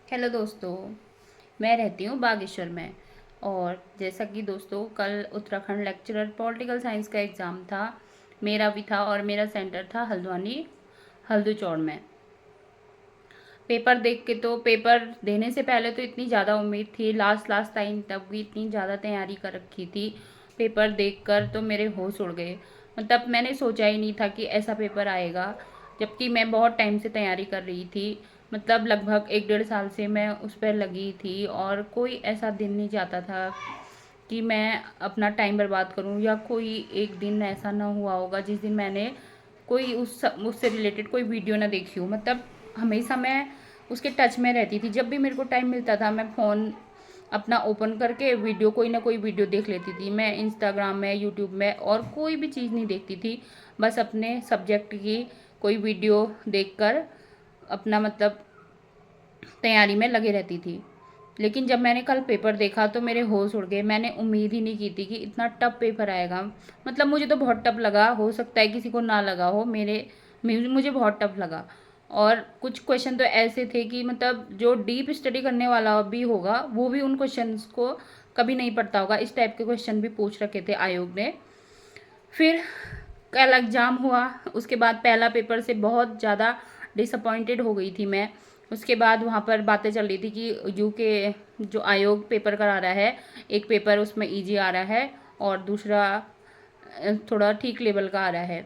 Hello दोस्तों। मैं रहती हूँ बागेश्वर में। और जैसा कि दोस्तों कल उत्तराखंड लेक्चरर पॉलिटिकल साइंस का एग्ज़ाम था। मेरा भी था और मेरा सेंटर था हल्द्वानी हल्दूचौड़ में। पेपर देख के तो पेपर देने से पहले तो इतनी ज़्यादा उम्मीद थी, लास्ट लास्ट टाइम तक भी इतनी ज़्यादा तैयारी कर रखी थी। पेपर देखकर तो मेरे होश उड़ गए। मतलब मैंने सोचा ही नहीं था कि ऐसा पेपर आएगा, जबकि मैं बहुत टाइम से तैयारी कर रही थी। मतलब लगभग 1 डेढ़ साल से मैं उस पर लगी थी और कोई ऐसा दिन नहीं जाता था कि मैं अपना टाइम बर्बाद करूं, या कोई एक दिन ऐसा ना हुआ होगा जिस दिन मैंने कोई उससे रिलेटेड कोई वीडियो ना देखी हो। मतलब हमेशा मैं उसके टच में रहती थी। जब भी मेरे को टाइम मिलता था मैं फ़ोन अपना ओपन करके वीडियो, कोई ना कोई वीडियो देख लेती थी। मैं इंस्टाग्राम में, यूट्यूब में और कोई भी चीज़ नहीं देखती थी। बस अपने सब्जेक्ट की कोई वीडियो देखकर अपना मतलब तैयारी में लगी रहती थी। लेकिन जब मैंने कल पेपर देखा तो मेरे होश उड़ गए। मैंने उम्मीद ही नहीं की थी कि इतना टफ पेपर आएगा। मतलब मुझे तो बहुत टफ लगा, हो सकता है किसी को ना लगा हो। मुझे बहुत टफ लगा। और कुछ क्वेश्चन तो ऐसे थे कि मतलब जो डीप स्टडी करने वाला भी होगा वो भी उन क्वेश्चंस को कभी नहीं पढ़ता होगा। इस टाइप के क्वेश्चन भी पूछ रखे थे आयोग ने। फिर कल एग्ज़ाम हुआ। उसके बाद पहला पेपर से बहुत ज़्यादा डिसअपॉइंटेड हो गई थी मैं। उसके बाद वहाँ पर बातें चल रही थी कि यूके जो आयोग पेपर करा रहा है, एक पेपर उसमें इजी आ रहा है और दूसरा थोड़ा ठीक लेवल का आ रहा है।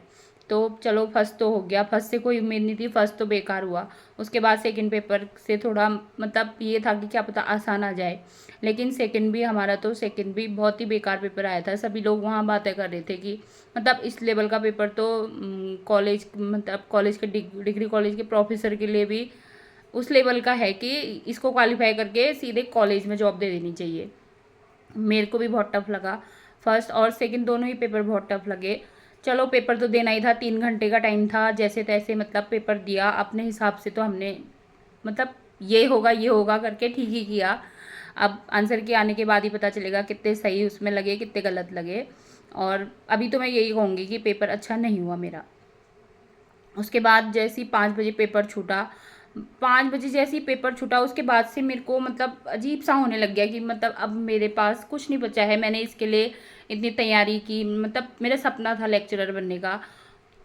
तो चलो फर्स्ट तो हो गया, फर्स्ट से कोई उम्मीद नहीं थी, फर्स्ट तो बेकार हुआ। उसके बाद सेकंड पेपर से थोड़ा मतलब ये था कि क्या पता आसान आ जाए। लेकिन सेकंड भी हमारा तो सेकंड भी बहुत ही बेकार पेपर आया था। सभी लोग वहाँ बातें कर रहे थे कि मतलब इस लेवल का पेपर तो कॉलेज मतलब कॉलेज के डिग्री कॉलेज के प्रोफेसर के लिए भी उस लेवल का है कि इसको क्वालिफाई करके सीधे कॉलेज में जॉब दे देनी चाहिए। मेरे को भी बहुत टफ लगा। फर्स्ट और सेकंड दोनों ही पेपर बहुत टफ लगे। चलो पेपर तो देना ही था, 3 घंटे का टाइम था। जैसे तैसे मतलब पेपर दिया अपने हिसाब से। तो हमने मतलब ये होगा करके ठीक ही किया। अब आंसर के आने के बाद ही पता चलेगा कितने सही उसमें लगे, कितने गलत लगे। और अभी तो मैं यही कहूँगी कि पेपर अच्छा नहीं हुआ मेरा। उसके बाद जैसे ही 5 बजे पेपर छूटा, 5 बजे जैसे ही पेपर छूटा उसके बाद से मेरे को मतलब अजीब सा होने लग गया कि मतलब अब मेरे पास कुछ नहीं बचा है। मैंने इसके लिए इतनी तैयारी की, मतलब मेरा सपना था लेक्चरर बनने का।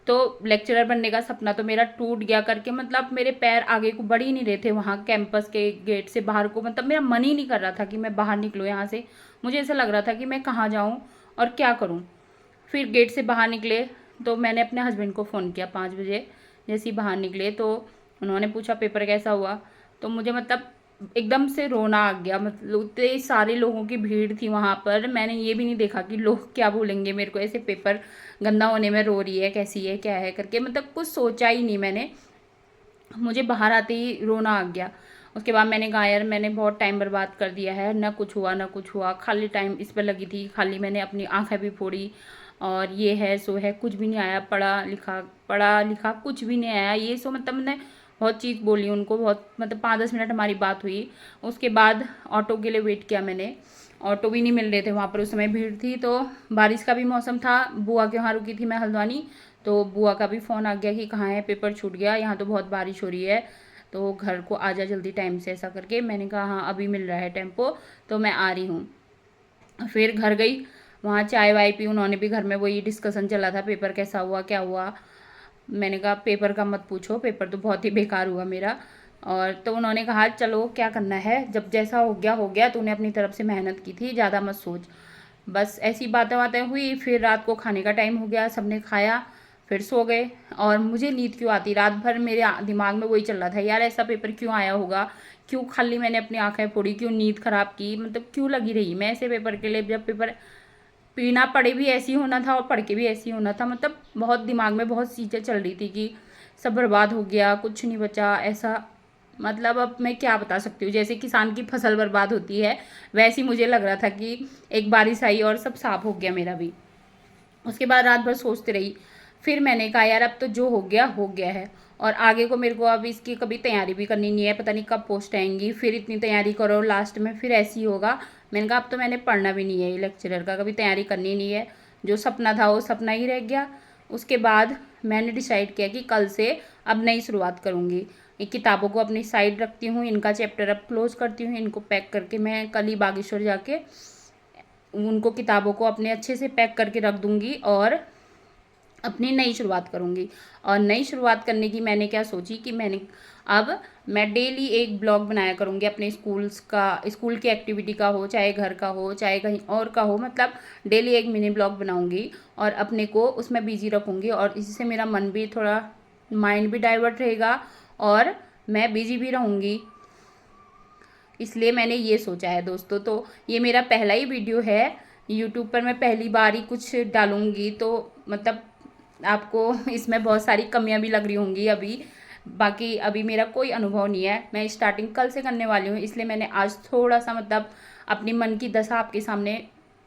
तो लेक्चरर बनने का सपना तो मेरा टूट गया करके मतलब मेरे पैर आगे को बढ़ ही नहीं रहे थे वहाँ कैंपस के गेट से बाहर को। मतलब मेरा मन ही नहीं कर रहा था कि मैं बाहर निकलूँ यहाँ से। मुझे ऐसा लग रहा था कि मैं कहाँ जाऊँ और क्या करूँ। फिर गेट से बाहर निकले तो मैंने अपने हस्बैंड को फ़ोन किया 5 बजे। जैसे ही बाहर निकले तो उन्होंने पूछा पेपर कैसा हुआ। तो मुझे मतलब एकदम से रोना आ गया। मतलब इतने सारे लोगों की भीड़ थी वहाँ पर, मैंने ये भी नहीं देखा कि लोग क्या बोलेंगे मेरे को, ऐसे पेपर गंदा होने में रो रही है, कैसी है, क्या है करके। मतलब कुछ सोचा ही नहीं मैंने। मुझे बाहर आते ही रोना आ गया। उसके बाद मैंने कहा यार मैंने बहुत टाइम बर्बाद कर दिया है, ना कुछ हुआ ना कुछ हुआ, खाली टाइम इस पर लगी थी, खाली मैंने अपनी आंखें भी फोड़ी। और ये है सो है, कुछ भी नहीं आया। पढ़ा लिखा कुछ भी नहीं आया। ये सो मतलब मैंने बहुत चीज़ बोली उनको, बहुत मतलब 5-10 मिनट हमारी बात हुई। उसके बाद ऑटो के लिए वेट किया मैंने। ऑटो भी नहीं मिल रहे थे वहाँ पर, उस समय भीड़ थी। तो बारिश का भी मौसम था, बुआ के वहाँ रुकी थी मैं हल्द्वानी। तो बुआ का भी फ़ोन आ गया कि कहाँ है, पेपर छूट गया, यहाँ तो बहुत बारिश हो रही है, तो घर को आ जा जल्दी टाइम से, ऐसा करके। मैंने कहा हाँ अभी मिल रहा है टेम्पो, तो मैं आ रही हूँ। फिर घर गई, वहाँ चाय वाय पी। उन्होंने भी घर में वही डिस्कशन चला था, पेपर कैसा हुआ क्या हुआ। मैंने कहा पेपर का मत पूछो, पेपर तो बहुत ही बेकार हुआ मेरा। और तो उन्होंने कहा चलो क्या करना है, जब जैसा हो गया, तूने अपनी तरफ से मेहनत की थी, ज़्यादा मत सोच। बस ऐसी बातें बातें हुई। फिर रात को खाने का टाइम हो गया, सबने खाया, फिर सो गए। और मुझे नींद क्यों आती, रात भर मेरे दिमाग में वही चल रहा था, यार ऐसा पेपर क्यों आया होगा, क्यों खाली मैंने अपनी आंखें फोड़ी, क्यों नींद खराब की, मतलब क्यों लगी रही मैं ऐसे पेपर के लिए। जब पेपर बिना पढ़े भी ऐसी होना था और पढ़ के भी ऐसी होना था। मतलब बहुत दिमाग में बहुत चीज़ें चल रही थी कि सब बर्बाद हो गया, कुछ नहीं बचा ऐसा। मतलब अब मैं क्या बता सकती हूँ, जैसे किसान की फसल बर्बाद होती है वैसे ही मुझे लग रहा था कि एक बारिश आई और सब साफ हो गया मेरा भी। उसके बाद रात भर सोचती रही। फिर मैंने कहा यार अब तो जो हो गया है। और आगे को मेरे को अब इसकी कभी तैयारी भी करनी नहीं है, पता नहीं कब पोस्ट आएंगी, फिर इतनी तैयारी करो लास्ट में फिर ऐसे ही होगा। मैंने कहा अब तो मैंने पढ़ना भी नहीं है, ये लेक्चरर का कभी तैयारी करनी नहीं है। जो सपना था वो सपना ही रह गया। उसके बाद मैंने डिसाइड किया कि कल से अब नई शुरुआत करूँगी। ये किताबों को अपनी साइड रखती हूँ, इनका चैप्टर अब क्लोज करती हूँ। इनको पैक करके मैं कल ही बागेश्वर जाके उनको किताबों को अपने अच्छे से पैक करके रख दूँगी और अपनी नई शुरुआत करूँगी। और नई शुरुआत करने की मैंने क्या सोची कि मैं डेली एक ब्लॉग बनाया करूँगी अपने स्कूल की एक्टिविटी का हो, चाहे घर का हो, चाहे कहीं और का हो, मतलब डेली एक मिनी ब्लॉग बनाऊँगी और अपने को उसमें बिजी रखूँगी। और इससे मेरा मन भी थोड़ा, माइंड भी डाइवर्ट रहेगा और मैं बिजी भी रहूँगी, इसलिए मैंने ये सोचा है दोस्तों। तो ये मेरा पहला ही वीडियो है यूट्यूब पर, मैं पहली बार ही कुछ डालूँगी, तो मतलब आपको इसमें बहुत सारी कमियां भी लग रही होंगी अभी। बाकी अभी मेरा कोई अनुभव नहीं है, मैं स्टार्टिंग कल से करने वाली हूँ, इसलिए मैंने आज थोड़ा सा मतलब अपनी मन की दशा आपके सामने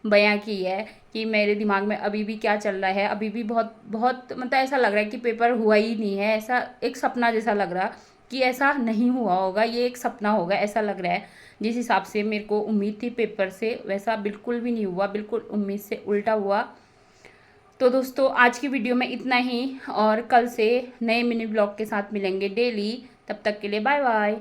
बयां की है कि मेरे दिमाग में अभी भी क्या चल रहा है। अभी भी बहुत बहुत मतलब ऐसा लग रहा है कि पेपर हुआ ही नहीं है, ऐसा एक सपना जैसा लग रहा कि ऐसा नहीं हुआ होगा, ये एक सपना होगा ऐसा लग रहा है। जिस हिसाब से मेरे को उम्मीद थी पेपर से, वैसा बिल्कुल भी नहीं हुआ, बिल्कुल उम्मीद से उल्टा हुआ। तो दोस्तों आज की वीडियो में इतना ही, और कल से नए मिनी ब्लॉग के साथ मिलेंगे डेली। तब तक के लिए बाय बाय।